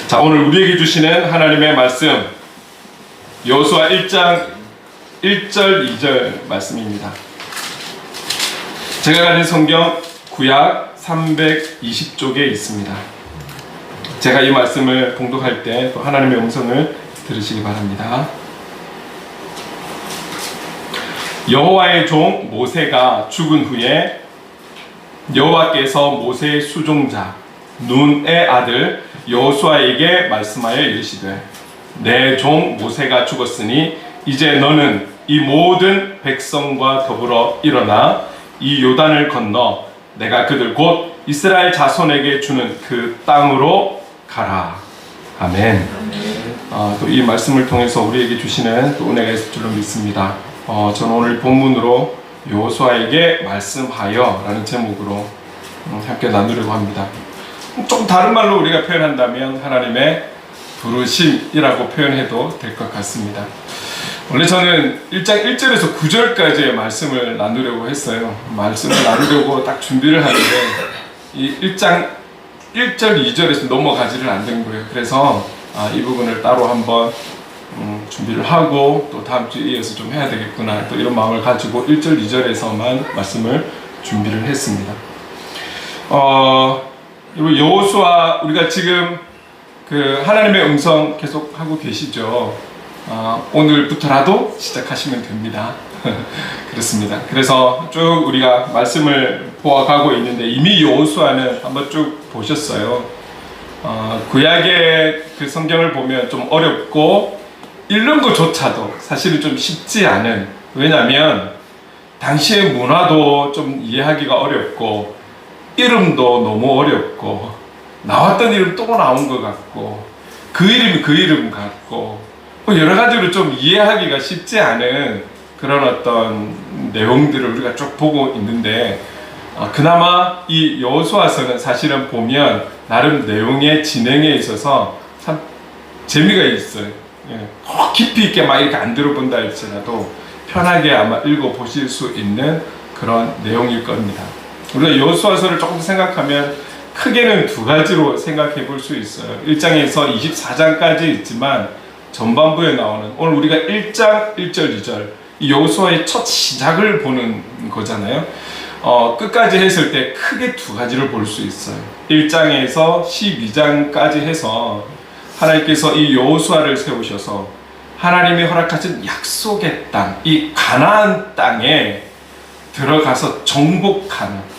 자, 오늘 우리에게 주시는 하나님의 말씀 여호수아 1장 1절 2절 말씀입니다. 제가 가진 성경 구약 320쪽에 있습니다. 제가 이 말씀을 봉독할 때 또 하나님의 음성을 들으시기 바랍니다. 여호와의 종 모세가 죽은 후에 여호와께서 모세의 수종자 눈의 아들 여호수아에게 말씀하여 이르시되 내 종 모세가 죽었으니 이제 너는 이 모든 백성과 더불어 일어나 이 요단을 건너 내가 그들 곧 이스라엘 자손에게 주는 그 땅으로 가라. 아멘. 또 이 말씀을 통해서 우리에게 주시는 또 은혜가 있을 줄로 믿습니다. 저는 오늘 본문으로 여호수아에게 말씀하여 라는 제목으로 함께 나누려고 합니다. 좀 다른 말로 우리가 표현한다면 하나님의 부르심이라고 표현해도 될 것 같습니다. 원래 저는 1장 1절에서 9절까지의 말씀을 나누려고 했어요. 말씀을 나누려고 딱 준비를 하는데 이 1장 1절 2절에서 넘어가지를 않는 거예요. 그래서 이 부분을 따로 한번 준비를 하고 또 다음 주에 이어서 좀 해야 되겠구나 또 이런 마음을 가지고 1절 2절에서만 말씀을 준비를 했습니다. 여호수아 우리가 지금 그 하나님의 음성 계속 하고 계시죠. 오늘부터라도 시작하시면 됩니다. 그렇습니다. 그래서 쭉 우리가 말씀을 보아가고 있는데 이미 여호수아는 한번 쭉 보셨어요. 구약의 그 성경을 보면 좀 어렵고 읽는 것조차도 사실은 좀 쉽지 않은, 왜냐하면 당시의 문화도 좀 이해하기가 어렵고 이름도 너무 어렵고 나왔던 이름 또 나온 것 같고 그 이름이 그 이름 같고 여러 가지로 좀 이해하기가 쉽지 않은 그런 어떤 내용들을 우리가 쭉 보고 있는데 그나마 이 여호수아서는 사실은 보면 나름 내용의 진행에 있어서 참 재미가 있어요. 깊이 있게 막 이렇게 안 들어본다 할지라도 편하게 아마 읽어보실 수 있는 그런 내용일 겁니다. 우리가 여호수아서를 조금 생각하면 크게는 두 가지로 생각해 볼 수 있어요. 1장에서 24장까지 있지만 전반부에 나오는 오늘 우리가 1장 1절 2절 이 여호수아의 첫 시작을 보는 거잖아요. 끝까지 했을 때 크게 두 가지를 볼 수 있어요. 1장에서 12장까지 해서 하나님께서 이 여호수아를 세우셔서 하나님이 허락하신 약속의 땅, 이 가나안 땅에 들어가서 정복하는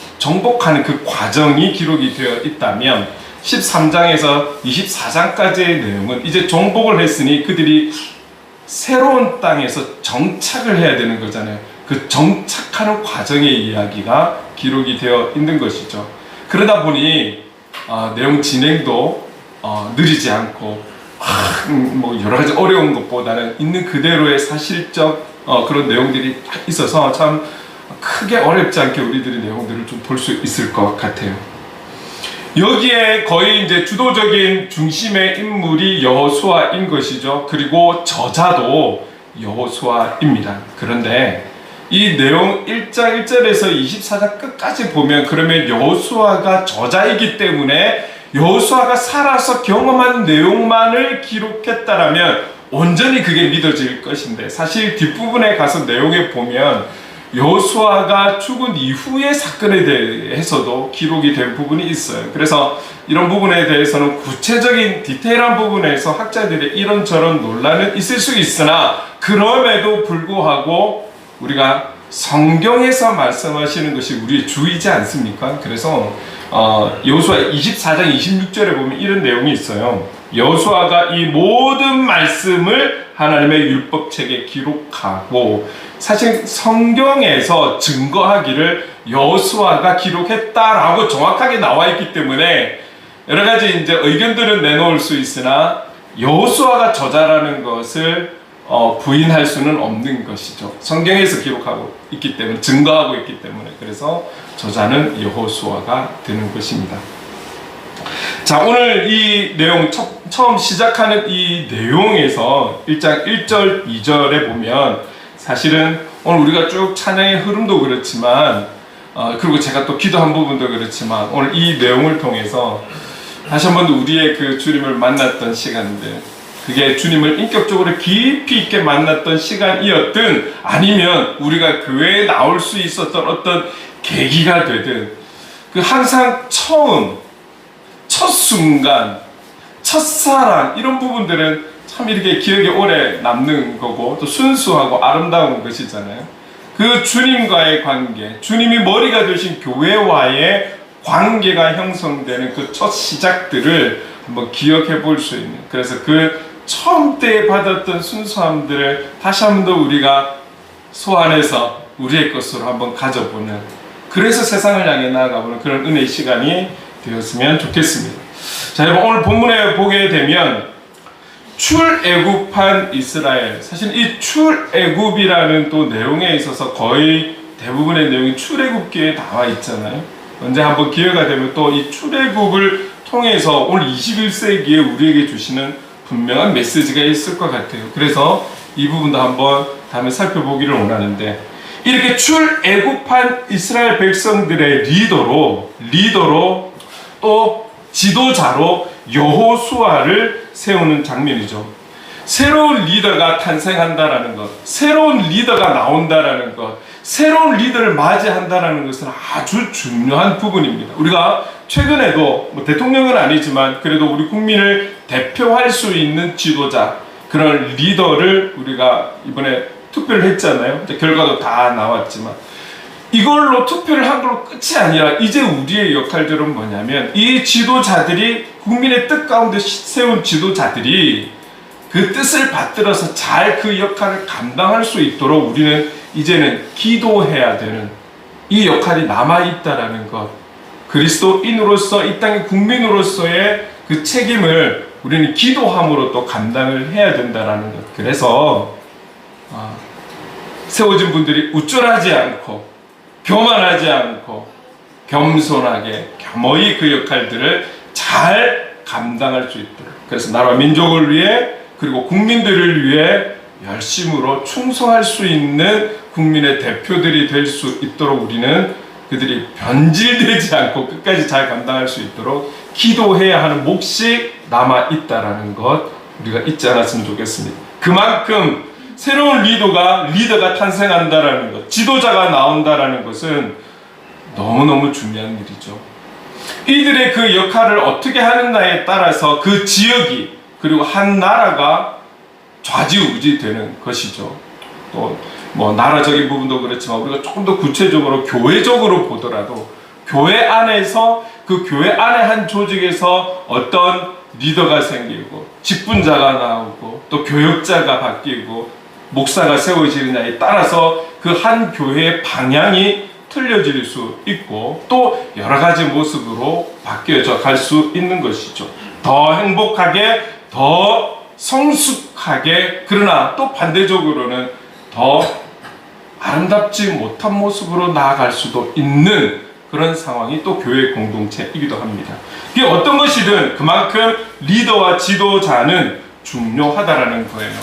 그 과정이 기록이 되어 있다면 13장에서 24장까지의 내용은 이제 정복을 했으니 그들이 새로운 땅에서 정착을 해야 되는 거잖아요. 그 정착하는 과정의 이야기가 기록이 되어 있는 것이죠. 그러다 보니 내용 진행도 느리지 않고 뭐 여러 가지 어려운 것보다는 있는 그대로의 사실적 그런 내용들이 있어서 참 크게 어렵지 않게 우리들의 내용들을 좀 볼 수 있을 것 같아요. 여기에 거의 이제 주도적인 중심의 인물이 여호수아인 것이죠. 그리고 저자도 여호수아입니다. 그런데 이 내용 1장 1절에서 24장 끝까지 보면 그러면 여호수아가 저자이기 때문에 여호수아가 살아서 경험한 내용만을 기록했다라면 온전히 그게 믿어질 것인데 사실 뒷부분에 가서 내용에 보면 여호수아가 죽은 이후의 사건에 대해서도 기록이 된 부분이 있어요. 그래서 이런 부분에 대해서는 구체적인 디테일한 부분에서 학자들의 이런저런 논란은 있을 수 있으나 그럼에도 불구하고 우리가 성경에서 말씀하시는 것이 우리의 주이지 않습니까? 그래서 여호수아 24장 26절에 보면 이런 내용이 있어요. 여호수아가 이 모든 말씀을 하나님의 율법책에 기록하고 사실 성경에서 증거하기를 여호수아가 기록했다라고 정확하게 나와 있기 때문에 여러 가지 이제 의견들은 내놓을 수 있으나 여호수아가 저자라는 것을 부인할 수는 없는 것이죠. 성경에서 기록하고 있기 때문에 증거하고 있기 때문에 그래서 저자는 여호수아가 되는 것입니다. 자, 오늘 이 내용 처음 시작하는 이 내용에서 1장 1절 2절에 보면 사실은 오늘 우리가 쭉 찬양의 흐름도 그렇지만 그리고 제가 또 기도한 부분도 그렇지만 오늘 이 내용을 통해서 다시 한번 우리의 그 주님을 만났던 시간들, 그게 주님을 인격적으로 깊이 있게 만났던 시간이었든 아니면 우리가 교회에 나올 수 있었던 어떤 계기가 되든 그 항상 처음, 첫 순간, 첫사랑 이런 부분들은 참 이렇게 기억에 오래 남는 거고 또 순수하고 아름다운 것이잖아요. 그 주님과의 관계, 주님이 머리가 되신 교회와의 관계가 형성되는 그 첫 시작들을 한번 기억해 볼 수 있는, 그래서 그 처음 때에 받았던 순수함들을 다시 한번 더 우리가 소환해서 우리의 것으로 한번 가져보는, 그래서 세상을 향해 나아가보는 그런 은혜의 시간이 되었으면 좋겠습니다. 자, 여러분, 오늘 본문에 보게 되면 출애굽한 이스라엘, 사실 이 출애굽이라는 또 내용에 있어서 거의 대부분의 내용이 출애굽기에 나와 있잖아요. 언제 한번 기회가 되면 또 이 출애굽을 통해서 오늘 21세기에 우리에게 주시는 분명한 메시지가 있을 것 같아요. 그래서 이 부분도 한번 다음에 살펴보기를 원하는데, 이렇게 출애굽한 이스라엘 백성들의 리더로 또 지도자로 여호수아를 세우는 장면이죠. 새로운 리더가 탄생한다라는 것, 새로운 리더가 나온다라는 것, 새로운 리더를 맞이한다라는 것은 아주 중요한 부분입니다. 우리가 최근에도 뭐 대통령은 아니지만 그래도 우리 국민을 대표할 수 있는 지도자, 그런 리더를 우리가 이번에 투표를 했잖아요. 결과도 다 나왔지만 이걸로 투표를 한 걸로 끝이 아니라 이제 우리의 역할들은 뭐냐면, 이 지도자들이 국민의 뜻 가운데 세운 지도자들이 그 뜻을 받들어서 잘 그 역할을 감당할 수 있도록 우리는 이제는 기도해야 되는, 이 역할이 남아있다라는 것, 그리스도인으로서 이 땅의 국민으로서의 그 책임을 우리는 기도함으로 또 감당을 해야 된다라는 것. 그래서 세워진 분들이 우쭐하지 않고 교만하지 않고 겸손하게 겸허히 그 역할들을 잘 감당할 수 있도록, 그래서 나라와 민족을 위해 그리고 국민들을 위해 열심으로 충성할 수 있는 국민의 대표들이 될 수 있도록 우리는 그들이 변질되지 않고 끝까지 잘 감당할 수 있도록 기도해야 하는 몫이 남아있다라는 것 우리가 잊지 않았으면 좋겠습니다. 그만큼 새로운 리더가 탄생한다라는 것, 지도자가 나온다라는 것은 너무너무 중요한 일이죠. 이들의 그 역할을 어떻게 하느냐에 따라서 그 지역이 그리고 한 나라가 좌지우지 되는 것이죠. 또 뭐 나라적인 부분도 그렇지만 우리가 조금 더 구체적으로 교회적으로 보더라도 교회 안에서 그 교회 안에 한 조직에서 어떤 리더가 생기고 직분자가 나오고 또 교역자가 바뀌고 목사가 세워지느냐에 따라서 그 한 교회의 방향이 틀려질 수 있고 또 여러 가지 모습으로 바뀌어져 갈 수 있는 것이죠. 더 행복하게, 더 성숙하게, 그러나 또 반대적으로는 더 아름답지 못한 모습으로 나아갈 수도 있는 그런 상황이 또 교회 공동체이기도 합니다. 이게 어떤 것이든 그만큼 리더와 지도자는 중요하다라는 거예요.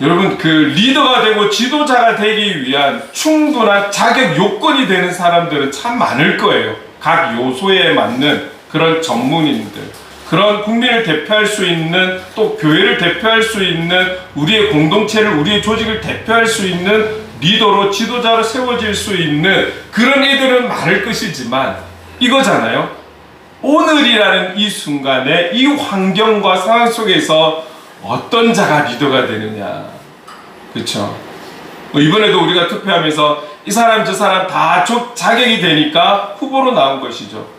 여러분, 그 리더가 되고 지도자가 되기 위한 충분한 자격 요건이 되는 사람들은 참 많을 거예요. 각 요소에 맞는 그런 전문인들, 그런 국민을 대표할 수 있는, 또 교회를 대표할 수 있는, 우리의 공동체를, 우리의 조직을 대표할 수 있는 리더로, 지도자로 세워질 수 있는 그런 이들은 많을 것이지만 이거잖아요. 오늘이라는 이 순간에 이 환경과 상황 속에서 어떤 자가 리더가 되느냐, 그렇죠? 이번에도 우리가 투표하면서 이 사람 저 사람 다 자격이 되니까 후보로 나온 것이죠.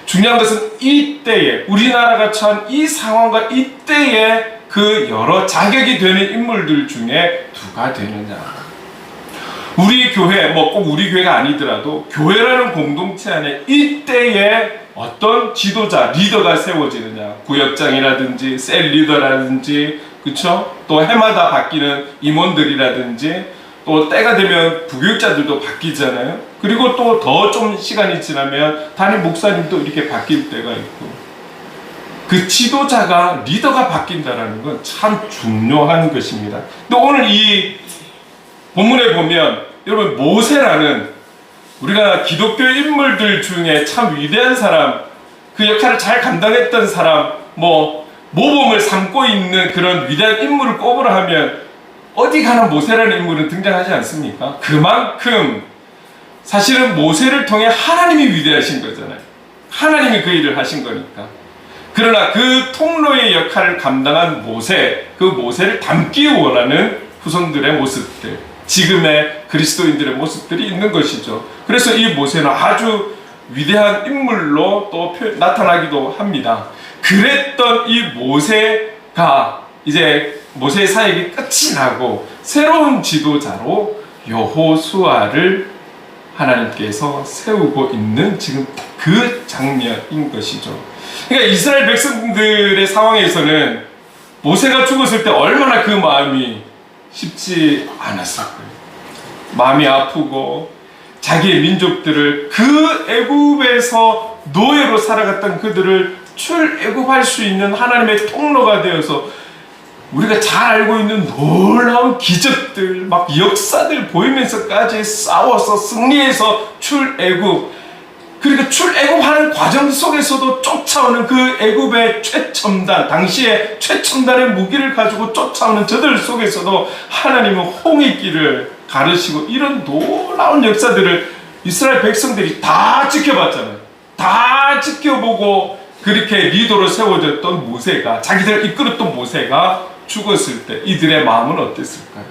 중요한 것은 이때에 우리나라가 처한 이 상황과 이때에 그 여러 자격이 되는 인물들 중에 누가 되느냐. 우리 교회, 뭐 꼭 우리 교회가 아니더라도 교회라는 공동체 안에 이때에 어떤 지도자, 리더가 세워지느냐. 구역장이라든지 셀 리더라든지, 그쵸? 또 해마다 바뀌는 임원들이라든지, 또 때가 되면 부교육자들도 바뀌잖아요. 그리고 또 더 좀 시간이 지나면 담임 목사님도 이렇게 바뀔 때가 있고, 그 지도자가, 리더가 바뀐다는 건 참 중요한 것입니다. 근데 오늘 이 본문에 보면 여러분, 모세라는 우리가 기독교 인물들 중에 참 위대한 사람, 그 역할을 잘 감당했던 사람, 모범을 삼고 있는 그런 위대한 인물을 꼽으라 하면 어디 가나 모세라는 인물은 등장하지 않습니까? 그만큼 사실은 모세를 통해 하나님이 위대하신 거잖아요. 하나님이 그 일을 하신 거니까. 그러나 그 통로의 역할을 감당한 모세, 그 모세를 닮기 원하는 후손들의 모습들, 지금의 그리스도인들의 모습들이 있는 것이죠. 그래서 이 모세는 아주 위대한 인물로 또 나타나기도 합니다. 그랬던 이 모세가 이제 모세의 사역이 끝이 나고 새로운 지도자로 여호수아를 하나님께서 세우고 있는 지금 그 장면인 것이죠. 그러니까 이스라엘 백성들의 상황에서는 모세가 죽었을 때 얼마나 그 마음이 쉽지 않았을 거예요. 마음이 아프고 자기의 민족들을 그 애굽에서 노예로 살아갔던 그들을 출애굽할 수 있는 하나님의 통로가 되어서 우리가 잘 알고 있는 놀라운 기적들, 막 역사들 보이면서까지 싸워서 승리해서 출애굽, 그러니까 출애굽하는 과정 속에서도 쫓아오는 그 애굽의 최첨단, 당시에 최첨단의 무기를 가지고 쫓아오는 저들 속에서도 하나님은 홍해길을 가르시고 이런 놀라운 역사들을 이스라엘 백성들이 다 지켜봤잖아요. 다 지켜보고 그렇게 리더로 세워졌던 모세가, 자기들을 이끌었던 모세가 죽었을 때 이들의 마음은 어땠을까요?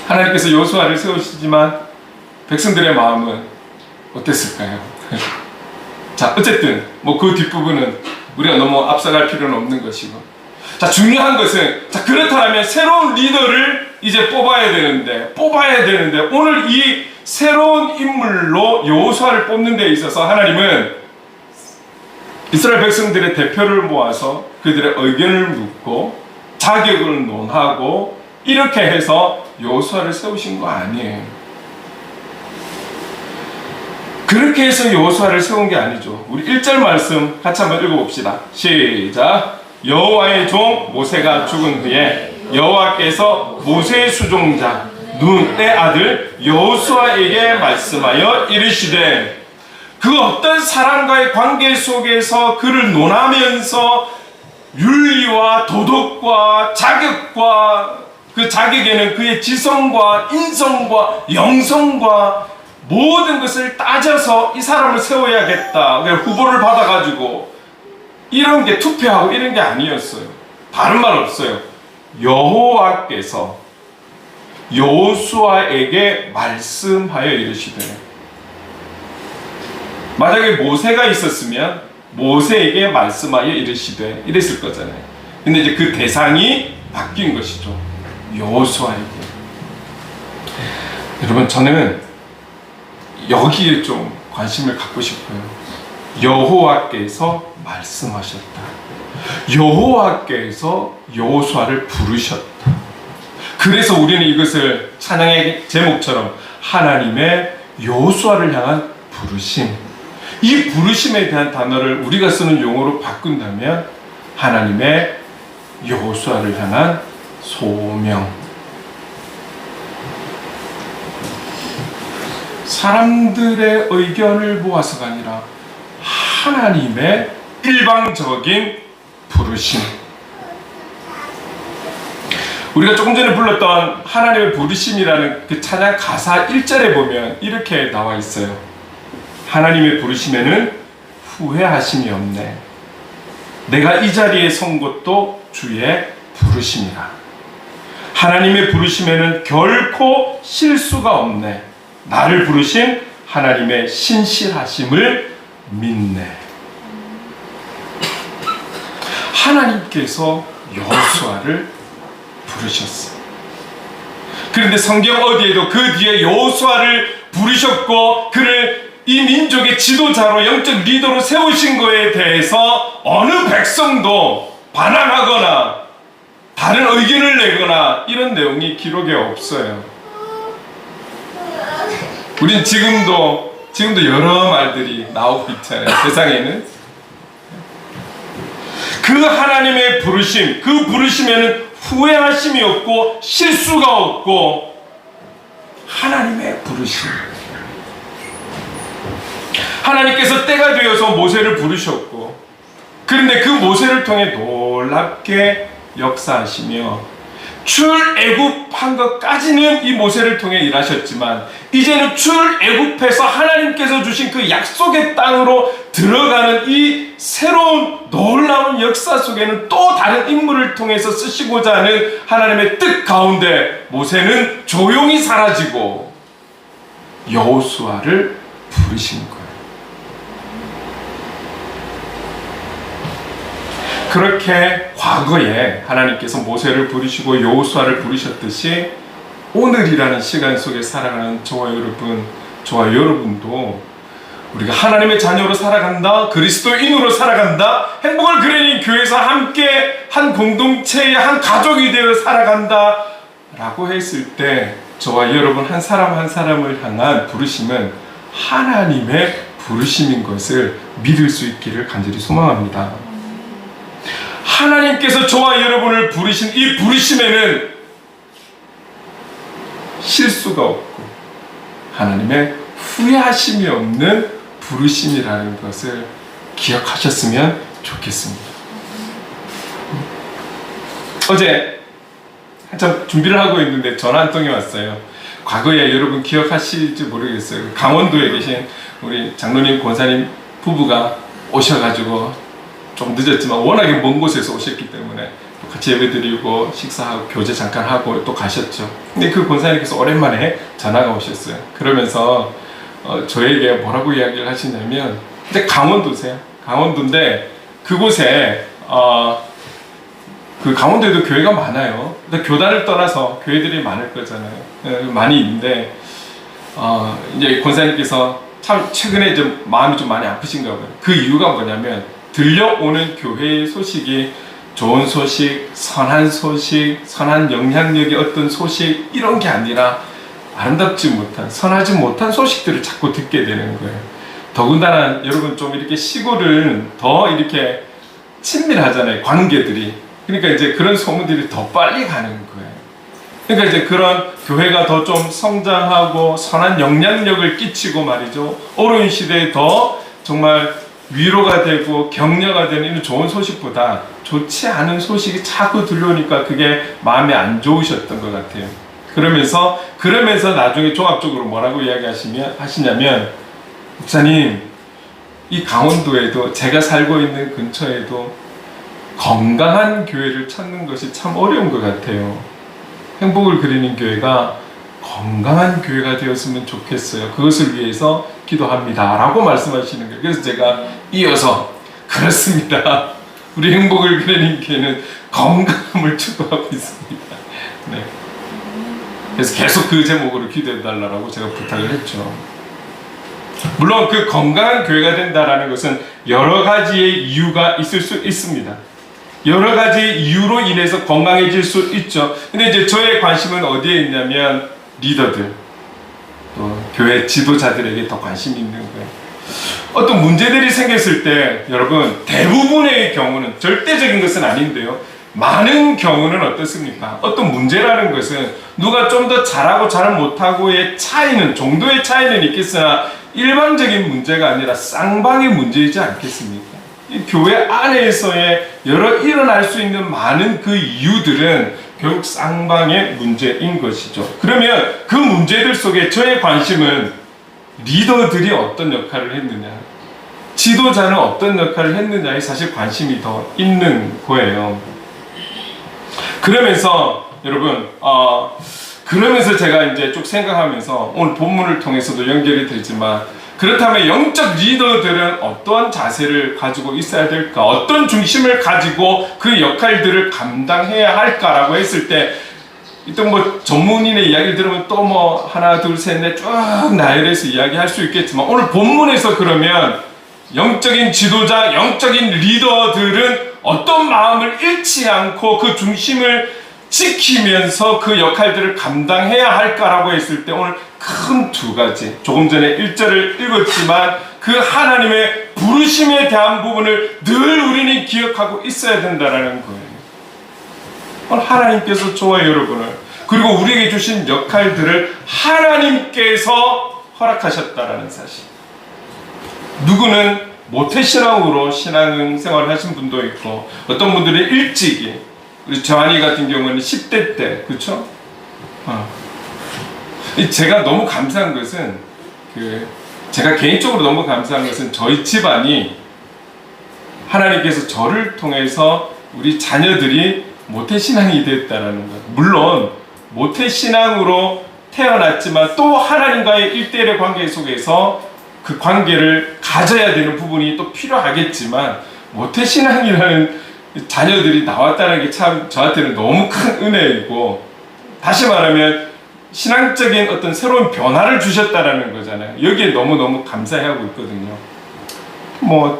하나님께서 여호수아를 세우시지만 백성들의 마음은 어땠을까요? 자, 어쨌든 그 뒷부분은 우리가 너무 앞서갈 필요는 없는 것이고, 자, 중요한 것은, 자, 그렇다면 새로운 리더를 이제 뽑아야 되는데 오늘 이 새로운 인물로 여호수아를 뽑는 데 있어서 하나님은 이스라엘 백성들의 대표를 모아서 그들의 의견을 묻고 자격을 논하고 이렇게 해서 여호수아를 세우신 거 아니에요. 그렇게 해서 여호수아를 세운 게 아니죠. 우리 1절 말씀 같이 한번 읽어봅시다. 시작. 여호와의 종 모세가 죽은 후에 여호와께서 모세의 수종자 눈의 아들 여호수아에게 말씀하여 이르시되, 그 어떤 사람과의 관계 속에서 그를 논하면서 윤리와 도덕과 자격과 그 자격에는 그의 지성과 인성과 영성과 모든 것을 따져서 이 사람을 세워야겠다, 후보를 받아가지고 이런 게 투표하고 이런 게 아니었어요. 다른 말 없어요. 여호와께서 여호수아에게 말씀하여 이르시되, 만약에 모세가 있었으면 모세에게 말씀하여 이르시되 이랬을 거잖아요. 근데 이제 그 대상이 바뀐 것이죠. 여호수아에게. 여러분, 저는 여기에 좀 관심을 갖고 싶어요. 여호와께서 말씀하셨다. 여호와께서 여호수아를 부르셨다. 그래서 우리는 이것을 찬양의 제목처럼 하나님의 여호수아를 향한 부르심, 이 부르심에 대한 단어를 우리가 쓰는 용어로 바꾼다면 하나님의 여호수아를 향한 소명. 사람들의 의견을 모아서가 아니라 하나님의 일방적인 부르심. 우리가 조금 전에 불렀던 하나님의 부르심이라는 그 찬양 가사 1절에 보면 이렇게 나와 있어요. 하나님의 부르심에는 후회하심이 없네. 내가 이 자리에 선 것도 주의 부르심이라. 하나님의 부르심에는 결코 실수가 없네. 나를 부르신 하나님의 신실하심을 믿네. 하나님께서 여호수아를 부르셨어요. 그런데 성경 어디에도 그 뒤에 여호수아를 부르셨고 그를 이 민족의 지도자로 영적 리더로 세우신 거에 대해서 어느 백성도 반항하거나 다른 의견을 내거나 이런 내용이 기록에 없어요. 우린 지금도 여러 말들이 나오고 있잖아요. 세상에는 그 하나님의 부르심, 그 부르심에는 후회하심이 없고 실수가 없고 하나님의 부르심. 하나님께서 때가 되어서 모세를 부르셨고, 그런데 그 모세를 통해 놀랍게 역사하시며 출애굽한 것까지는 이 모세를 통해 일하셨지만, 이제는 출애굽해서 하나님께서 주신 그 약속의 땅으로 들어가는 이 새로운 놀라운 역사 속에는 또 다른 인물을 통해서 쓰시고자 하는 하나님의 뜻 가운데 모세는 조용히 사라지고 여호수아를 부르신 거예요. 그렇게 과거에 하나님께서 모세를 부르시고 여호수아를 부르셨듯이 오늘이라는 시간 속에 살아가는 저와 여러분도 우리가 하나님의 자녀로 살아간다, 그리스도인으로 살아간다, 행복을 그리는 교회에서 함께 한 공동체의 한 가족이 되어 살아간다 라고 했을 때 저와 여러분 한 사람 한 사람을 향한 부르심은 하나님의 부르심인 것을 믿을 수 있기를 간절히 소망합니다. 하나님께서 저와 여러분을 부르신 이 부르심에는 실수가 없고 하나님의 후회하심이 없는 부르심이라는 것을 기억하셨으면 좋겠습니다. 어제 한참 준비를 하고 있는데 전화 한 통이 왔어요. 과거에 여러분 기억하실지 모르겠어요. 강원도에 계신 우리 장로님 권사님 부부가 오셔가지고 좀 늦었지만 워낙에 먼 곳에서 오셨기 때문에 또 같이 예배드리고 식사하고 교제 잠깐 하고 또 가셨죠. 근데 그 권사님께서 오랜만에 전화가 오셨어요. 그러면서 저에게 뭐라고 이야기를 하시냐면, 이제 강원도세요. 강원도인데 그곳에 그 강원도에도 교회가 많아요. 근데 교단을 떠나서 교회들이 많을 거잖아요. 많이 있는데 이제 권사님께서 참 최근에 좀 마음이 좀 많이 아프신가 봐요. 그 이유가 뭐냐면 들려오는 교회의 소식이 좋은 소식, 선한 소식, 선한 영향력의 어떤 소식 이런 게 아니라 아름답지 못한, 선하지 못한 소식들을 자꾸 듣게 되는 거예요. 더군다나 여러분 좀 이렇게 시골은 더 이렇게 친밀하잖아요, 관계들이. 그러니까 이제 그런 소문들이 더 빨리 가는 거예요. 그러니까 이제 그런 교회가 더 좀 성장하고 선한 영향력을 끼치고 말이죠. 어려운 시대에 더 정말 위로가 되고 격려가 되는 이런 좋은 소식보다 좋지 않은 소식이 자꾸 들려오니까 그게 마음에 안 좋으셨던 것 같아요. 그러면서 나중에 종합적으로 뭐라고 하시냐면, 목사님, 이 강원도에도 제가 살고 있는 근처에도 건강한 교회를 찾는 것이 참 어려운 것 같아요. 행복을 그리는 교회가 건강한 교회가 되었으면 좋겠어요. 그것을 위해서 기도합니다 라고 말씀하시는 거예요. 그래서 제가 이어서 그렇습니다. 우리 행복을 그리는 교회는 건강함을 추구하고 있습니다. 네. 그래서 계속 그 제목으로 기도해달라고 제가 부탁을 했죠. 물론 그 건강한 교회가 된다라는 것은 여러 가지의 이유가 있을 수 있습니다. 여러 가지 이유로 인해서 건강해질 수 있죠. 근데 이제 저의 관심은 어디에 있냐면 리더들, 또 교회 지도자들에게 더 관심이 있는 거예요. 어떤 문제들이 생겼을 때 여러분 대부분의 경우는, 절대적인 것은 아닌데요, 많은 경우는 어떻습니까? 어떤 문제라는 것은 누가 좀 더 잘하고 잘 못하고의 차이는, 정도의 차이는 있겠으나 일반적인 문제가 아니라 쌍방의 문제이지 않겠습니까? 이 교회 안에서의 일어날 수 있는 많은 그 이유들은 결국 쌍방의 문제인 것이죠. 그러면 그 문제들 속에 저의 관심은 리더들이 어떤 역할을 했느냐, 지도자는 어떤 역할을 했느냐에 사실 관심이 더 있는 거예요. 그러면서 여러분 그러면서 제가 이제 쭉 생각하면서 오늘 본문을 통해서도 연결이 되지만, 그렇다면 영적 리더들은 어떠한 자세를 가지고 있어야 될까? 어떤 중심을 가지고 그 역할들을 감당해야 할까라고 했을 때, 일단 뭐 전문인의 이야기를 들으면 또 뭐 하나 둘 셋 넷 쭉 나열해서 이야기할 수 있겠지만, 오늘 본문에서 그러면 영적인 지도자, 영적인 리더들은 어떤 마음을 잃지 않고 그 중심을 지키면서 그 역할들을 감당해야 할까라고 했을 때, 오늘 큰 두 가지, 조금 전에 1절을 읽었지만 그 하나님의 부르심에 대한 부분을 늘 우리는 기억하고 있어야 된다는 거예요. 오늘 하나님께서 저와 여러분을 그리고 우리에게 주신 역할들을 하나님께서 허락하셨다라는 사실. 누구는 모태신앙으로 신앙생활을 하신 분도 있고, 어떤 분들은 일찍이, 우리 저한이 같은 경우는 10대 때, 그렇죠? 제가 너무 감사한 것은, 제가 개인적으로 너무 감사한 것은 저희 집안이 하나님께서 저를 통해서 우리 자녀들이 모태신앙이 됐다라는 것. 물론 모태신앙으로 태어났지만 또 하나님과의 1대1의 관계 속에서 그 관계를 가져야 되는 부분이 또 필요하겠지만, 모태신앙이라는 자녀들이 나왔다는 게 참 저한테는 너무 큰 은혜이고, 다시 말하면 신앙적인 어떤 새로운 변화를 주셨다라는 거잖아요. 여기에 너무너무 감사해하고 있거든요.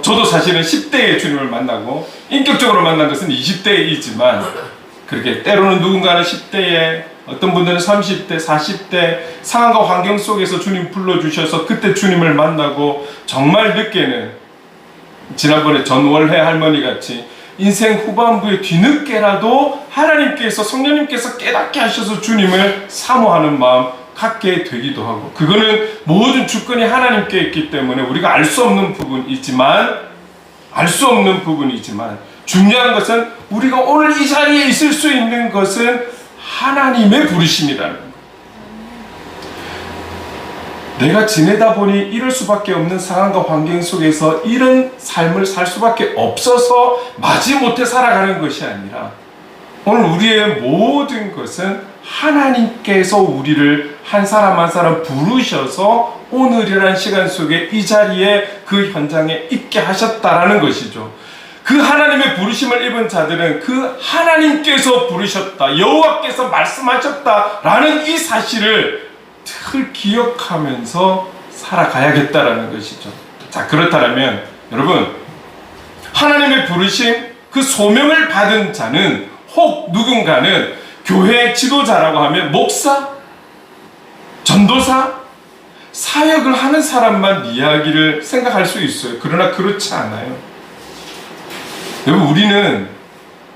저도 사실은 10대에 주님을 만나고 인격적으로 만난 것은 20대이지만, 그렇게 때로는 누군가는 10대에, 어떤 분들은 30대, 40대 상황과 환경 속에서 주님 불러주셔서 그때 주님을 만나고, 정말 늦게는 지난번에 전월회 할머니 같이 인생 후반부에 뒤늦게라도 하나님께서, 성령님께서 깨닫게 하셔서 주님을 사모하는 마음 갖게 되기도 하고, 그거는 모든 주권이 하나님께 있기 때문에 우리가 알 수 없는 부분이지만 중요한 것은 우리가 오늘 이 자리에 있을 수 있는 것은 하나님의 부르심이라는 것. 내가 지내다 보니 이럴 수밖에 없는 상황과 환경 속에서 이런 삶을 살 수밖에 없어서 마지못해 살아가는 것이 아니라, 오늘 우리의 모든 것은 하나님께서 우리를 한 사람 한 사람 부르셔서 오늘이라는 시간 속에 이 자리에, 그 현장에 있게 하셨다라는 것이죠. 그 하나님의 부르심을 입은 자들은 그 하나님께서 부르셨다, 여호와께서 말씀하셨다라는 이 사실을 늘 기억하면서 살아가야겠다라는 것이죠. 자, 그렇다면 여러분, 하나님의 부르심, 그 소명을 받은 자는, 혹 누군가는 교회 지도자라고 하면 목사, 전도사, 사역을 하는 사람만 이야기를 생각할 수 있어요. 그러나 그렇지 않아요. 여러분, 우리는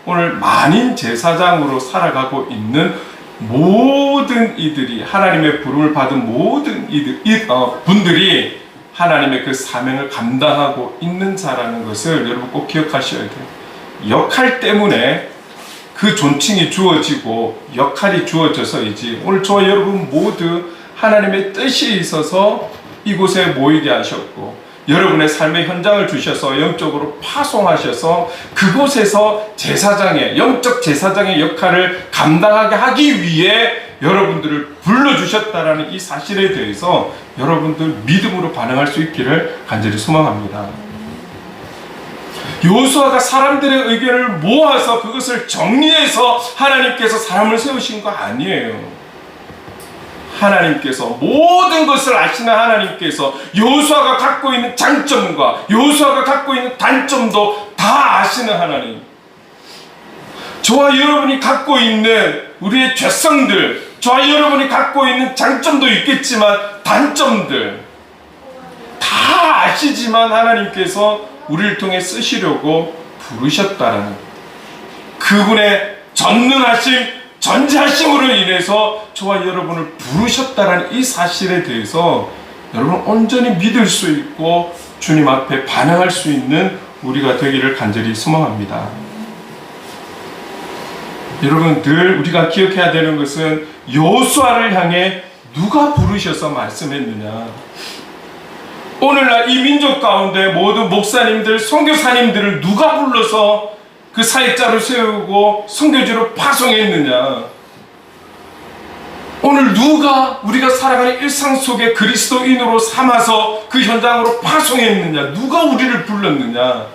오늘 만인 제사장으로 살아가고 있는 모든 이들이, 하나님의 부름을 받은 모든 분들이 하나님의 그 사명을 감당하고 있는 자라는 것을 여러분 꼭 기억하셔야 돼요. 역할 때문에 그 존칭이 주어지고 역할이 주어져서이지, 오늘 저와 여러분 모두 하나님의 뜻이 있어서 이곳에 모이게 하셨고, 여러분의 삶의 현장을 주셔서 영적으로 파송하셔서 그곳에서 제사장의, 영적 제사장의 역할을 감당하게 하기 위해 여러분들을 불러주셨다라는 이 사실에 대해서 여러분들 믿음으로 반응할 수 있기를 간절히 소망합니다. 여호수아가 사람들의 의견을 모아서 그것을 정리해서 하나님께서 사람을 세우신 거 아니에요. 하나님께서, 모든 것을 아시는 하나님께서 여호수아가 갖고 있는 장점과 여호수아가 갖고 있는 단점도 다 아시는 하나님, 저와 여러분이 갖고 있는 우리의 죄성들, 저와 여러분이 갖고 있는 장점도 있겠지만 단점들 다 아시지만 하나님께서 우리를 통해 쓰시려고 부르셨다라는, 그분의 전능하심, 전지하심으로 인해서 저와 여러분을 부르셨다라는 이 사실에 대해서 여러분 온전히 믿을 수 있고 주님 앞에 반응할 수 있는 우리가 되기를 간절히 소망합니다. 여러분, 늘 우리가 기억해야 되는 것은 여호수아를 향해 누가 부르셔서 말씀했느냐. 오늘날 이 민족 가운데 모든 목사님들, 선교사님들을 누가 불러서 그 사역자를 세우고 선교지로 파송했느냐. 오늘 누가 우리가 살아가는 일상 속에 그리스도인으로 삼아서 그 현장으로 파송했느냐. 누가 우리를 불렀느냐.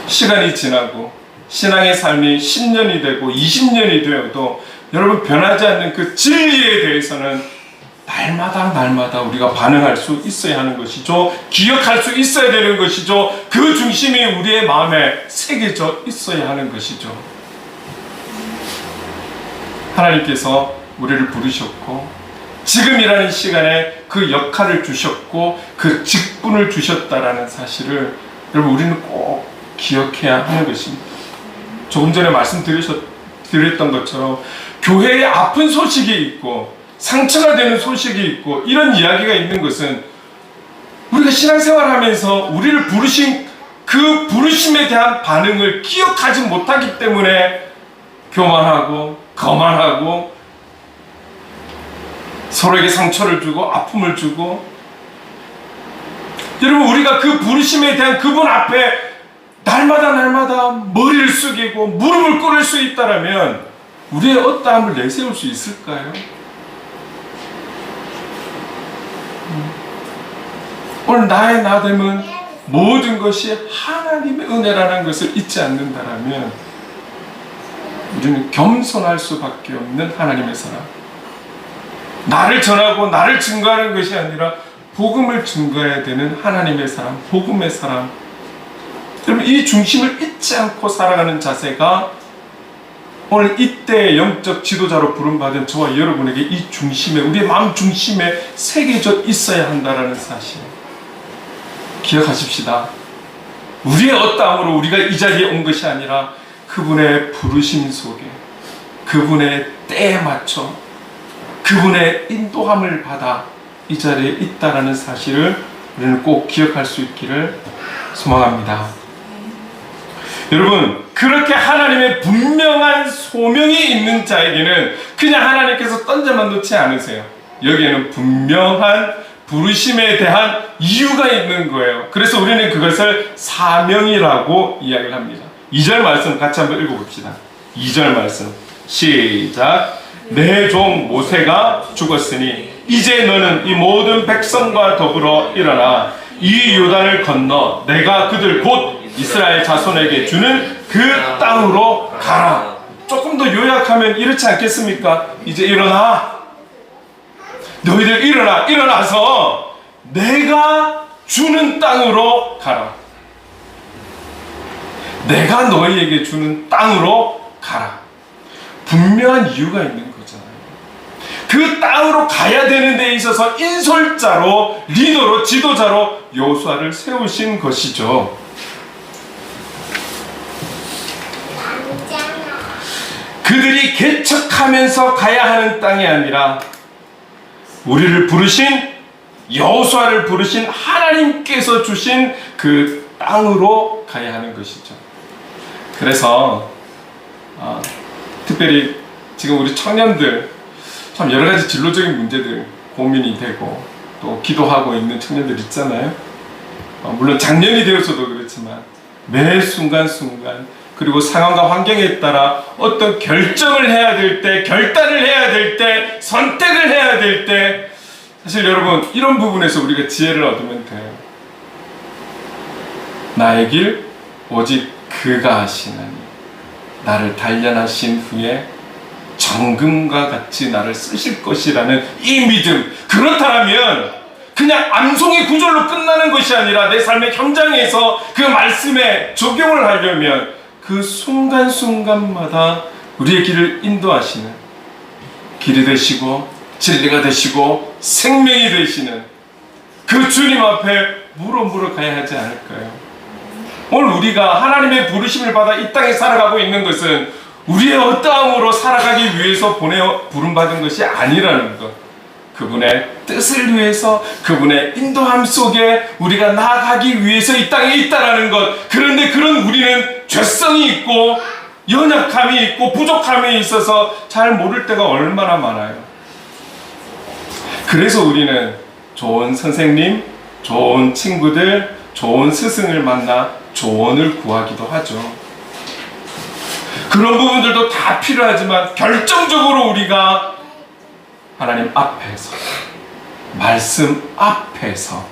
시간이 지나고 신앙의 삶이 10년이 되고 20년이 되어도 여러분 변하지 않는 그 진리에 대해서는 날마다 우리가 반응할 수 있어야 하는 것이죠. 기억할 수 있어야 되는 것이죠. 그 중심이 우리의 마음에 새겨져 있어야 하는 것이죠. 하나님께서 우리를 부르셨고 지금이라는 시간에 그 역할을 주셨고 그 직분을 주셨다라는 사실을 여러분 우리는 꼭 기억해야 하는 것입니다. 조금 전에 드렸던 것처럼 교회에 아픈 소식이 있고 상처가 되는 소식이 있고 이런 이야기가 있는 것은 우리가 신앙생활하면서 우리를 부르신 그 부르심에 대한 반응을 기억하지 못하기 때문에 교만하고 거만하고 서로에게 상처를 주고 아픔을 주고, 여러분 우리가 그 부르심에 대한 그분 앞에 날마다 머리를 숙이고 무릎을 꿇을 수 있다면 우리의 어떠함을 내세울 수 있을까요? 오늘 나의 나됨은 모든 것이 하나님의 은혜라는 것을 잊지 않는다면 우리는 겸손할 수밖에 없는 하나님의 사람, 나를 전하고 나를 증거하는 것이 아니라 복음을 증거해야 되는 하나님의 사람, 복음의 사람. 여러분 이 중심을 잊지 않고 살아가는 자세가 오늘 이때의 영적 지도자로 부름받은 저와 여러분에게 이 중심에, 우리의 마음 중심에 새겨져 있어야 한다는 사실 기억하십시다. 우리의 어떠함으로 우리가 이 자리에 온 것이 아니라 그분의 부르심 속에, 그분의 때에 맞춰 그분의 인도함을 받아 이 자리에 있다라는 사실을 우리는 꼭 기억할 수 있기를 소망합니다. 여러분 그렇게 하나님의 분명한 소명이 있는 자에게는 그냥 하나님께서 던져만 놓지 않으세요. 여기에는 분명한 부르심에 대한 이유가 있는 거예요. 그래서 우리는 그것을 사명이라고 이야기를 합니다. 2절 말씀 같이 한번 읽어봅시다. 2절 말씀 시작. 내 종 모세가 죽었으니 이제 너는 이 모든 백성과 더불어 일어나 이 요단을 건너 내가 그들 곧 이스라엘 자손에게 주는 그 땅으로 가라. 조금 더 요약하면 이렇지 않겠습니까? 이제 일어나, 너희들 일어나서 내가 주는 땅으로 가라. 내가 너희에게 주는 땅으로 가라. 분명한 이유가 있는 거잖아요. 그 땅으로 가야 되는 데 있어서 인솔자로, 리더로, 지도자로 여호수아를 세우신 것이죠. 그들이 개척하면서 가야 하는 땅이 아니라 우리를 부르신, 여호수아를 부르신 하나님께서 주신 그 땅으로 가야 하는 것이죠. 그래서 특별히 지금 우리 청년들 참 여러 가지 진로적인 문제들 고민이 되고 또 기도하고 있는 청년들 있잖아요. 물론 작년이 되어서도 그렇지만 매 순간순간 그리고 상황과 환경에 따라 어떤 결정을 해야 될 때, 결단을 해야 될 때, 선택을 해야 될 때, 사실 여러분 이런 부분에서 우리가 지혜를 얻으면 돼요. 나의 길 오직 그가 하시나니 나를 단련하신 후에 정금과 같이 나를 쓰실 것이라는 이 믿음. 그렇다면 그냥 암송의 구절로 끝나는 것이 아니라 내 삶의 현장에서 그 말씀에 적용을 하려면 그 순간순간마다 우리의 길을 인도하시는, 길이 되시고 진리가 되시고 생명이 되시는 그 주님 앞에 물어 가야 하지 않을까요? 오늘 우리가 하나님의 부르심을 받아 이 땅에 살아가고 있는 것은 우리의 어떠함으로 살아가기 위해서 부름받은 것이 아니라는 것. 그분의 뜻을 위해서, 그분의 인도함 속에 우리가 나아가기 위해서 이 땅에 있다라는 것. 그런데 그런 우리는 죄성이 있고 연약함이 있고 부족함이 있어서 잘 모를 때가 얼마나 많아요. 그래서 우리는 좋은 선생님, 좋은 친구들, 좋은 스승을 만나 조언을 구하기도 하죠. 그런 부분들도 다 필요하지만 결정적으로 우리가 하나님 앞에서, 말씀 앞에서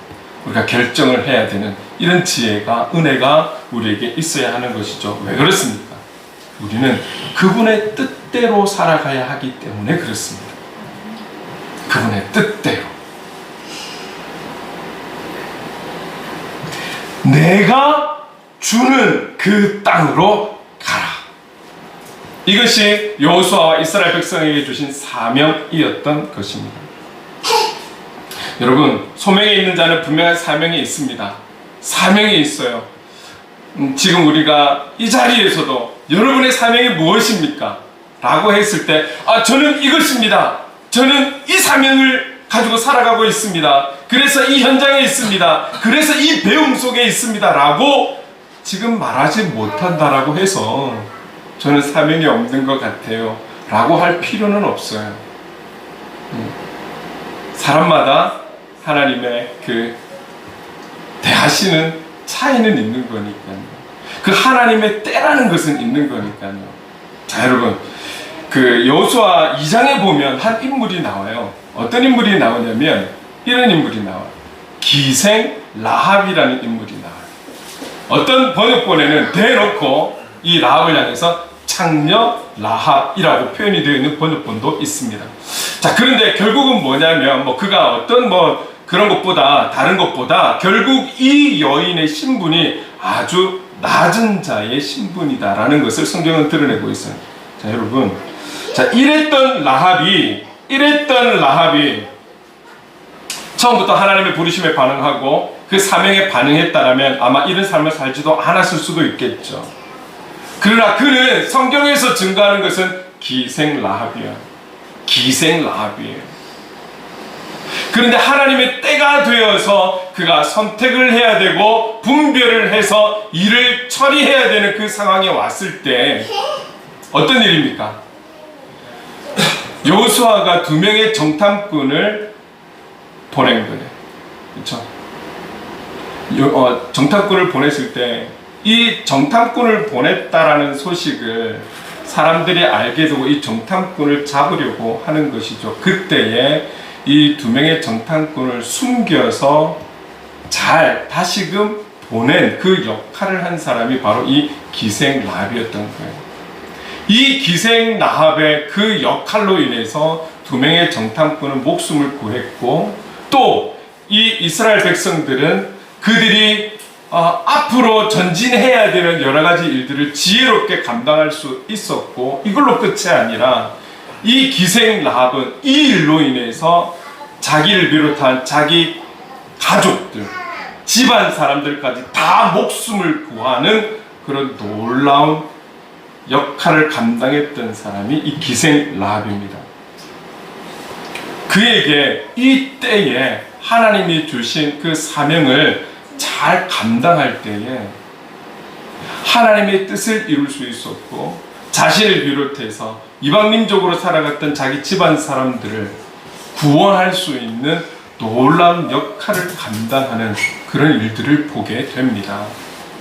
우리가 결정을 해야 되는 이런 지혜가, 은혜가 우리에게 있어야 하는 것이죠. 왜 그렇습니까? 우리는 그분의 뜻대로 살아가야 하기 때문에 그렇습니다. 그분의 뜻대로. 내가 주는 그 땅으로 가라. 이것이 여호수아와 이스라엘 백성에게 주신 사명이었던 것입니다. 여러분, 소명에 있는 자는 분명한 사명이 있습니다. 사명이 있어요. 지금 우리가 이 자리에서도 여러분의 사명이 무엇입니까? 라고 했을 때, 저는 이것입니다. 저는 이 사명을 가지고 살아가고 있습니다. 그래서 이 현장에 있습니다. 그래서 이 배움 속에 있습니다. 라고 지금 말하지 못한다라고 해서 저는 사명이 없는 것 같아요. 라고 할 필요는 없어요. 사람마다 하나님의 그 대하시는 차이는 있는 거니까요. 그 하나님의 때라는 것은 있는 거니까요. 자, 여러분, 그 여호수아 2장에 보면 한 인물이 나와요. 어떤 인물이 나오냐면 이런 인물이 나와요. 기생 라합이라는 인물이 나와요. 어떤 번역본에는 대놓고 이 라합을 향해서 창녀 라합이라고 표현이 되어 있는 번역본도 있습니다. 자, 그런데 결국은 뭐냐면 그가 어떤 그런 것보다 다른 것보다 결국 이 여인의 신분이 아주 낮은 자의 신분이다라는 것을 성경은 드러내고 있어요. 자, 여러분, 자, 이랬던 라합이 처음부터 하나님의 부르심에 반응하고 그 사명에 반응했다라면 아마 이런 삶을 살지도 않았을 수도 있겠죠. 그러나 그는 성경에서 증거하는 것은 기생 라합이에요. 그런데 하나님의 때가 되어서 그가 선택을 해야 되고 분별을 해서 일을 처리해야 되는 그 상황에 왔을 때 어떤 일입니까? 여호수아가 2명의 정탐꾼을 보낸 거예요. 그렇죠? 정탐꾼을 보냈을 때 이 정탐꾼을 보냈다라는 소식을 사람들이 알게 되고 이 정탐꾼을 잡으려고 하는 것이죠. 그때에 이 2명의 정탐꾼을 숨겨서 잘 다시금 보낸 그 역할을 한 사람이 바로 이 기생 라합이었던 거예요. 이 기생 라합의 그 역할로 인해서 2명의 정탐꾼은 목숨을 구했고 또 이 이스라엘 백성들은 그들이 앞으로 전진해야 되는 여러 가지 일들을 지혜롭게 감당할 수 있었고 이걸로 끝이 아니라 이 기생 라합은 이 일로 인해서 자기를 비롯한 자기 가족들, 집안 사람들까지 다 목숨을 구하는 그런 놀라운 역할을 감당했던 사람이 이 기생 라합입니다. 그에게 이 때에 하나님이 주신 그 사명을 잘 감당할 때에 하나님의 뜻을 이룰 수 있었고 자신을 비롯해서 이방민족으로 살아갔던 자기 집안 사람들을 구원할 수 있는 놀라운 역할을 감당하는 그런 일들을 보게 됩니다.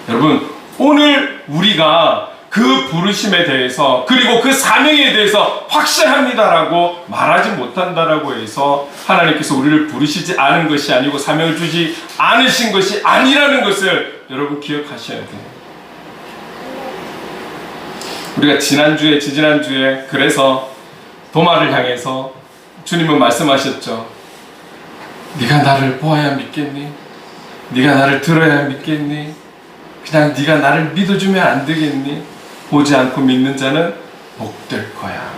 여러분, 오늘 우리가 그 부르심에 대해서 그리고 그 사명에 대해서 확실합니다라고 말하지 못한다라고 해서 하나님께서 우리를 부르시지 않은 것이 아니고 사명을 주지 않으신 것이 아니라는 것을 여러분 기억하셔야 돼요. 우리가 지지난주에 그래서 도마를 향해서 주님은 말씀하셨죠. 네가 나를 보아야 믿겠니? 네가 나를 들어야 믿겠니? 그냥 네가 나를 믿어주면 안 되겠니? 보지 않고 믿는 자는 복될 거야.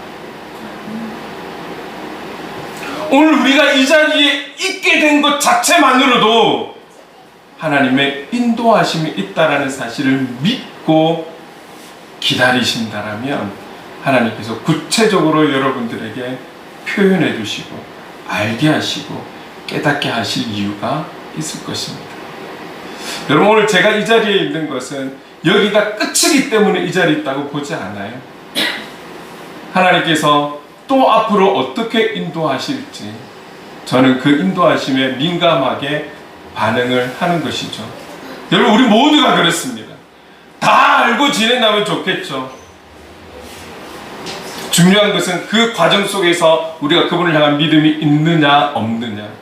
오늘 우리가 이 자리에 있게 된 것 자체만으로도 하나님의 인도하심이 있다라는 사실을 믿고 기다리신다라면 하나님께서 구체적으로 여러분들에게 표현해 주시고 알게 하시고 깨닫게 하실 이유가 있을 것입니다. 여러분, 오늘 제가 이 자리에 있는 것은 여기가 끝이기 때문에 이 자리에 있다고 보지 않아요. 하나님께서 또 앞으로 어떻게 인도하실지 저는 그 인도하심에 민감하게 반응을 하는 것이죠. 여러분, 우리 모두가 그렇습니다. 다 알고 지낸다면 좋겠죠. 중요한 것은 그 과정 속에서 우리가 그분을 향한 믿음이 있느냐 없느냐.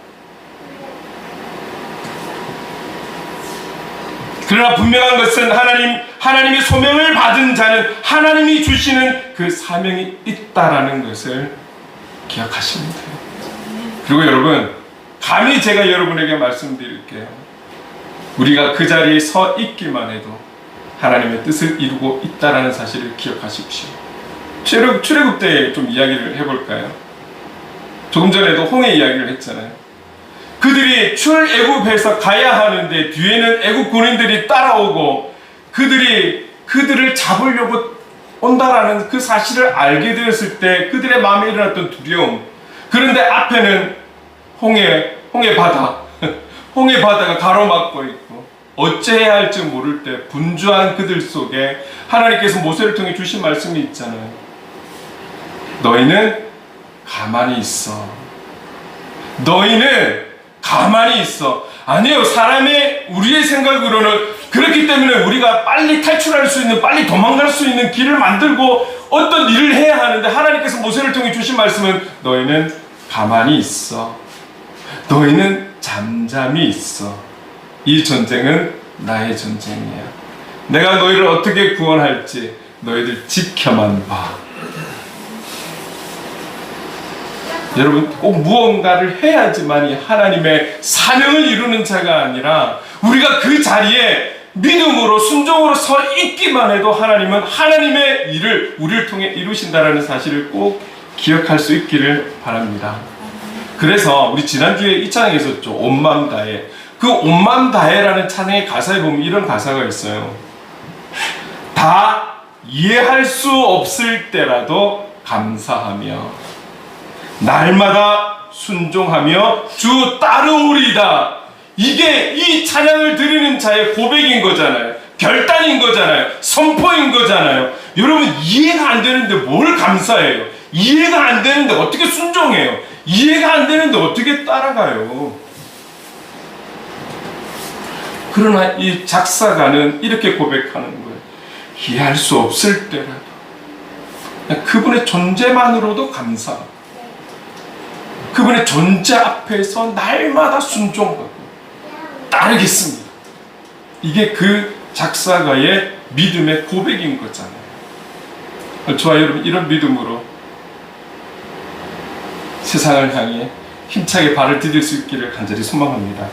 그러나 분명한 것은 하나님의 소명을 받은 자는 하나님이 주시는 그 사명이 있다라는 것을 기억하시면 돼요. 그리고 여러분, 감히 제가 여러분에게 말씀드릴게요. 우리가 그 자리에 서 있기만 해도 하나님의 뜻을 이루고 있다라는 사실을 기억하십시오. 출애굽 때 좀 이야기를 해볼까요? 조금 전에도 홍해 이야기를 했잖아요. 그들이 출애굽해서 가야 하는데 뒤에는 애굽 군인들이 따라오고 그들을 잡으려고 온다라는 그 사실을 알게 되었을 때 그들의 마음에 일어났던 두려움, 그런데 앞에는 홍해 바다 홍해 바다가 가로막고 있고 어찌해야 할지 모를 때 분주한 그들 속에 하나님께서 모세를 통해 주신 말씀이 있잖아요. 너희는 가만히 있어. 너희는 가만히 있어. 아니요, 우리의 생각으로는 그렇기 때문에 우리가 빨리 탈출할 수 있는, 빨리 도망갈 수 있는 길을 만들고 어떤 일을 해야 하는데, 하나님께서 모세를 통해 주신 말씀은 너희는 가만히 있어. 너희는 잠잠히 있어. 이 전쟁은 나의 전쟁이야. 내가 너희를 어떻게 구원할지 너희들 지켜만 봐. 여러분, 꼭 무언가를 해야지만이 하나님의 사명을 이루는 자가 아니라, 우리가 그 자리에 믿음으로 순종으로 서 있기만 해도 하나님은 하나님의 일을 우리를 통해 이루신다라는 사실을 꼭 기억할 수 있기를 바랍니다. 그래서 우리 지난주에 이 찬양이 있었죠. 온 마음 다해. 그 온 마음 다해라는 찬양의 가사에 보면 이런 가사가 있어요. 다 이해할 수 없을 때라도 감사하며 날마다 순종하며 주 따르오리이다. 이게 이 찬양을 드리는 자의 고백인 거잖아요. 결단인 거잖아요. 선포인 거잖아요. 여러분, 이해가 안 되는데 뭘 감사해요? 이해가 안 되는데 어떻게 순종해요? 이해가 안 되는데 어떻게 따라가요? 그러나 이 작사가는 이렇게 고백하는 거예요. 이해할 수 없을 때라도 그냥 그분의 존재만으로도 감사하고, 그분의 존재 앞에서 날마다 순종하고 따르겠습니다. 이게 그 작사가의 믿음의 고백인 거잖아요. 저와 여러분, 이런 믿음으로 세상을 향해 힘차게 발을 디딜 수 있기를 간절히 소망합니다.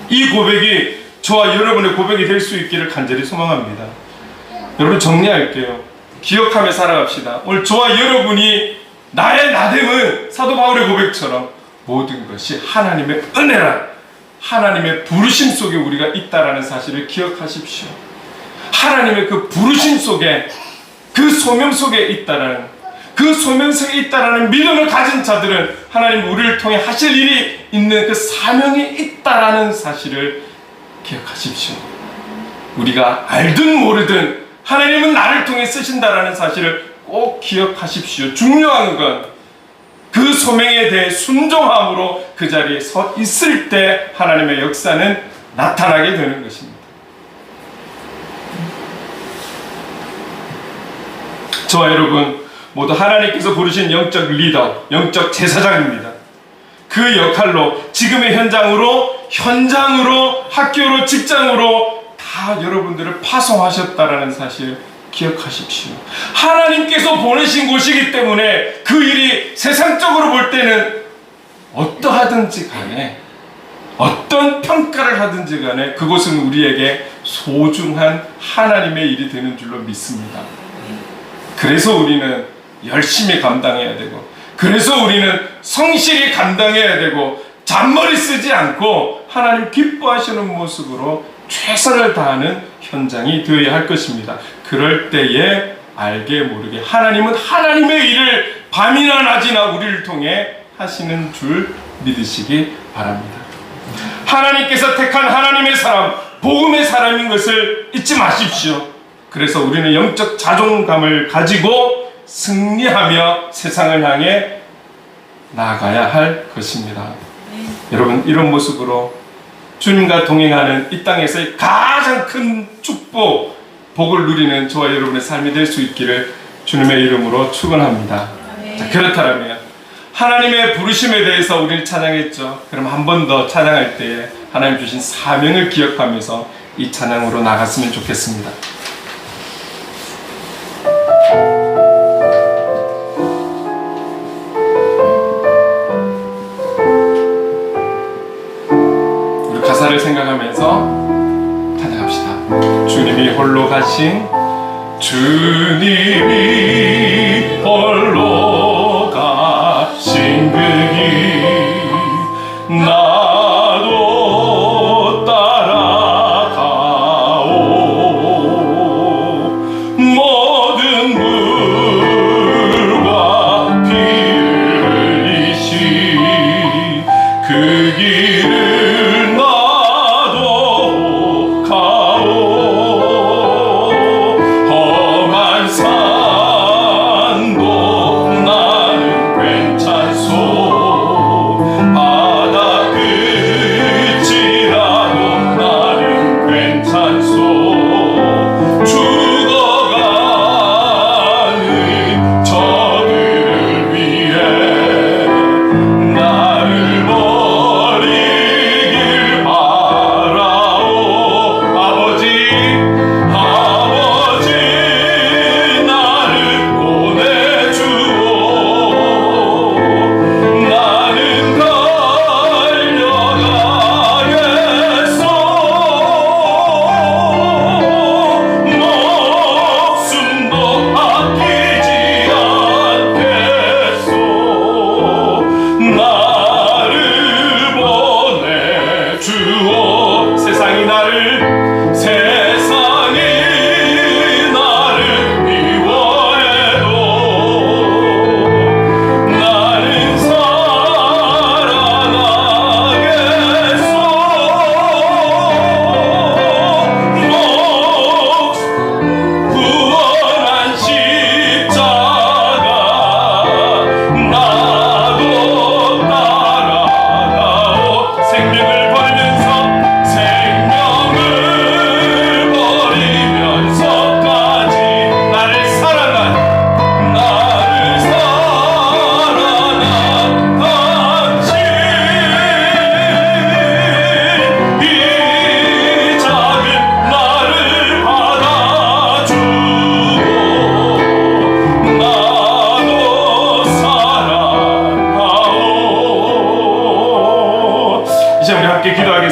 이 고백이 저와 여러분의 고백이 될 수 있기를 간절히 소망합니다. 여러분, 정리할게요. 기억하며 살아갑시다. 오늘 저와 여러분이 나의 나됨은 사도 바울의 고백처럼 모든 것이 하나님의 은혜라, 하나님의 부르심 속에 우리가 있다라는 사실을 기억하십시오. 하나님의 그 부르심 속에, 그 소명 속에 있다라는, 그 소명 속에 있다라는 믿음을 가진 자들은 하나님 우리를 통해 하실 일이 있는 그 사명이 있다라는 사실을 기억하십시오. 우리가 알든 모르든 하나님은 나를 통해 쓰신다라는 사실을 꼭 기억하십시오. 중요한 건 그 소명에 대해 순종함으로 그 자리에 서 있을 때 하나님의 역사는 나타나게 되는 것입니다. 저와 여러분 모두 하나님께서 부르신 영적 리더, 영적 제사장입니다. 그 역할로 지금의 현장으로, 학교로, 직장으로 다 여러분들을 파송하셨다라는 사실 기억하십시오. 하나님께서 보내신 곳이기 때문에 그 일이 세상적으로 볼 때는 어떠하든지 간에, 어떤 평가를 하든지 간에 그곳은 우리에게 소중한 하나님의 일이 되는 줄로 믿습니다. 그래서 우리는 열심히 감당해야 되고, 그래서 우리는 성실히 감당해야 되고, 잔머리 쓰지 않고 하나님 기뻐하시는 모습으로 최선을 다하는 현장이 되어야 할 것입니다. 그럴 때에 알게 모르게 하나님은 하나님의 일을 밤이나 낮이나 우리를 통해 하시는 줄 믿으시기 바랍니다. 하나님께서 택한 하나님의 사람, 복음의 사람인 것을 잊지 마십시오. 그래서 우리는 영적 자존감을 가지고 승리하며 세상을 향해 나아가야 할 것입니다. 여러분, 이런 모습으로 주님과 동행하는 이 땅에서의 가장 큰 축복, 복을 누리는 저와 여러분의 삶이 될 수 있기를 주님의 이름으로 축원합니다. 자, 그렇다면 하나님의 부르심에 대해서 우리는 찬양했죠. 그럼 한 번 더 찬양할 때에 하나님 주신 사명을 기억하면서 이 찬양으로 나갔으면 좋겠습니다. 가사를 생각하면서 찬양합시다. 주님이 홀로 가신, 주님이 홀로 가신 그 길 나도 따라가오. 모든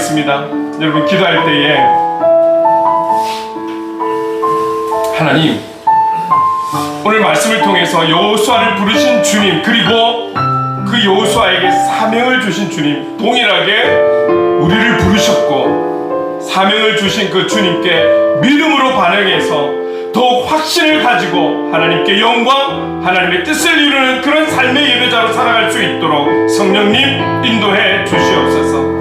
기도하겠습니다. 여러분, 기도할 때에 하나님, 오늘 말씀을 통해서 여호수아를 부르신 주님, 그리고 그 여호수아에게 사명을 주신 주님, 동일하게 우리를 부르셨고 사명을 주신 그 주님께 믿음으로 반응해서 더욱 확신을 가지고 하나님께 영광, 하나님의 뜻을 이루는 그런 삶의 예배자로 살아갈 수 있도록 성령님 인도해 주시옵소서.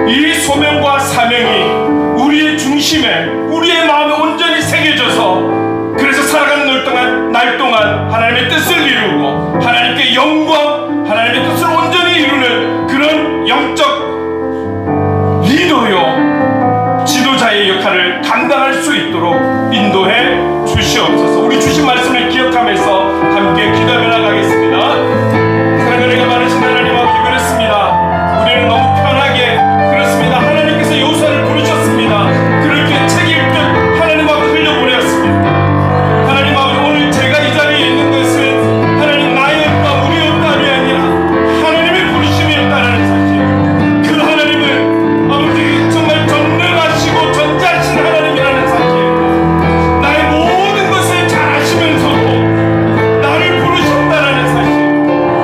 이 소명과 사명이 우리의 중심에, 우리의 마음에 온전히 새겨져서, 그래서 살아가는 날 동안 하나님의 뜻을 이루고 하나님께 영광, 하나님의 뜻을 온전히 이루는 그런 영적 리더요, 지도자의 역할을 감당할 수 있도록 인도해 주시옵소서. 우리 주신 말씀을 기억하면서 함께 기도하며 나가겠습니다. 사랑하는 많으신 하나님 아버지, 그렇습니다. 우리는 너무 편하게, 그렇습니다, 하나님께서 여호수아를 부르셨습니다. 그렇게 책 읽듯 하나님 앞에 흘려보냈습니다. 하나님 아버지, 오늘 제가 이 자리에 있는 것은 하나님 나의 없다, 우리의 없다이 아니라 하나님의 부르심이 있다는 사실, 그 하나님은 아버지 정말 전능하시고 전자하신 하나님이라는 사실, 나의 모든 것을 잘 아시면서도 나를 부르셨다는 사실,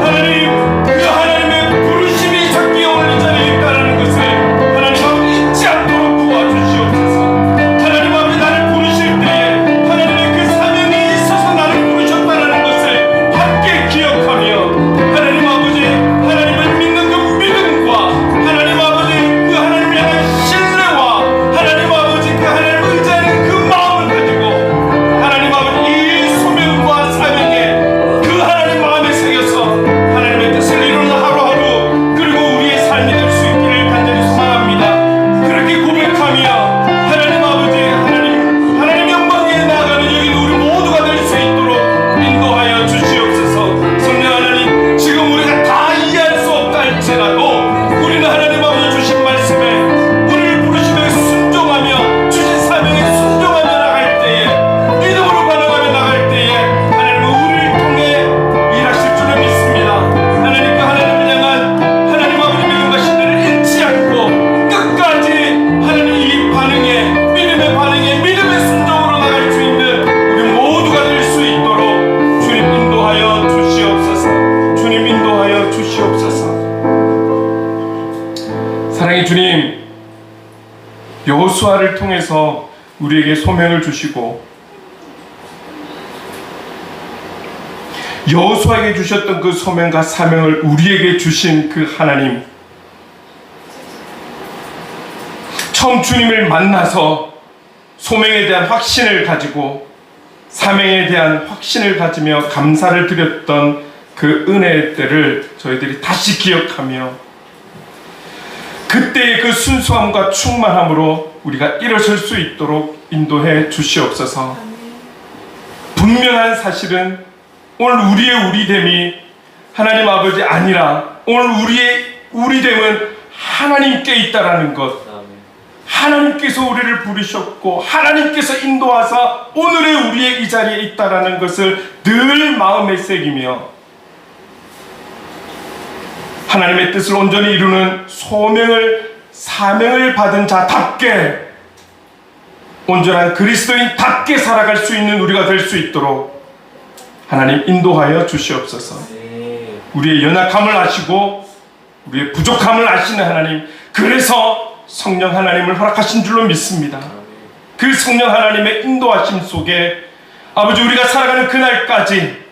하나님, 그 하나님의 부르심이 찾기에 오늘 이 자리에 있다는 것을 하나님 아버지 잊지 않도록 도와주시옵소서. 하나님 아버지, 나를 부르실 때에 하나님의 그 사명이 있어서 나를 부르셨다는 것을 함께 기억하며, 하나님 아버지, 하나님을 믿는 그 믿음과 하나님 아버지 그 하나님을 향한 신뢰와 하나님 아버지 그 하나님을 의지하는 그 마음을 가지고 하나님 아버지 이 소명과 사명에 그 하나님 마음에 새겨서 하나님의 뜻을 이루는 하루하루, 그리고 우리의 삶이 될 수 있기를 간절히 소망합니다. 그렇게 고백하며 하나님 아버지, 하나님 영광에 나아가는 여기 우리 모두가 될 수 있도록 인도하여 주시옵소서. 성령 하나님, 지금 우리가 다 이해할 수 없다 할지라도 우리는 하나님 아버지 주신 말씀에, 우리를 부르심에 순종하며 주신 사명에 순종하며 나갈 때에, 믿음으로 반응하며 나갈 때에 하나님은 우리를 통해 일하실 줄을 믿습니다. 하나님, 그 하나님을 향한 하나님 아버지 믿음과 신뢰를 잃지 않고 끝까지 하나님 이 반응에, 믿음의 반응에, 믿음의 순종으로 나갈 수 있는 우리 모두가 될 수 있도록 주님 인도하여 주시옵소서. 주님 인도하여 주시옵소서. 사랑의 주님, 여호수아를 통해서 우리에게 소명을 주시고 여호수아에게 주셨던 그 소명과 사명을 우리에게 주신 그 하나님, 처음 주님을 만나서 소명에 대한 확신을 가지고 사명에 대한 확신을 가지며 감사를 드렸던 그 은혜의 때를 저희들이 다시 기억하며 그때의 그 순수함과 충만함으로 우리가 일어설 수 있도록 인도해 주시옵소서. 분명한 사실은 오늘 우리의 우리됨이 하나님 아버지 아니라 오늘 우리의 우리됨은 하나님께 있다라는 것, 하나님께서 우리를 부르셨고 하나님께서 인도하사 오늘의 우리의 이 자리에 있다라는 것을 늘 마음에 새기며 하나님의 뜻을 온전히 이루는 소명을, 사명을 받은 자답게, 온전한 그리스도인답게 살아갈 수 있는 우리가 될 수 있도록 하나님 인도하여 주시옵소서. 우리의 연약함을 아시고 우리의 부족함을 아시는 하나님, 그래서 성령 하나님을 허락하신 줄로 믿습니다. 그 성령 하나님의 인도하심 속에 아버지, 우리가 살아가는 그날까지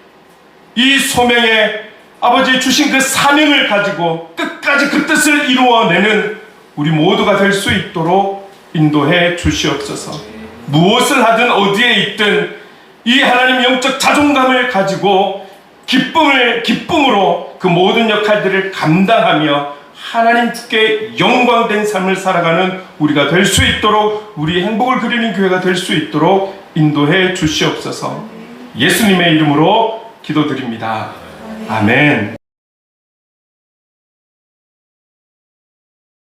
이 소명에 아버지 주신 그 사명을 가지고 끝까지 그 뜻을 이루어내는 우리 모두가 될 수 있도록 인도해 주시옵소서. 무엇을 하든 어디에 있든 이 하나님 영적 자존감을 가지고 기쁨으로 그 모든 역할들을 감당하며 하나님께 영광된 삶을 살아가는 우리가 될 수 있도록, 우리의 행복을 그리는 교회가 될 수 있도록 인도해 주시옵소서. 예수님의 이름으로 기도드립니다. 아멘.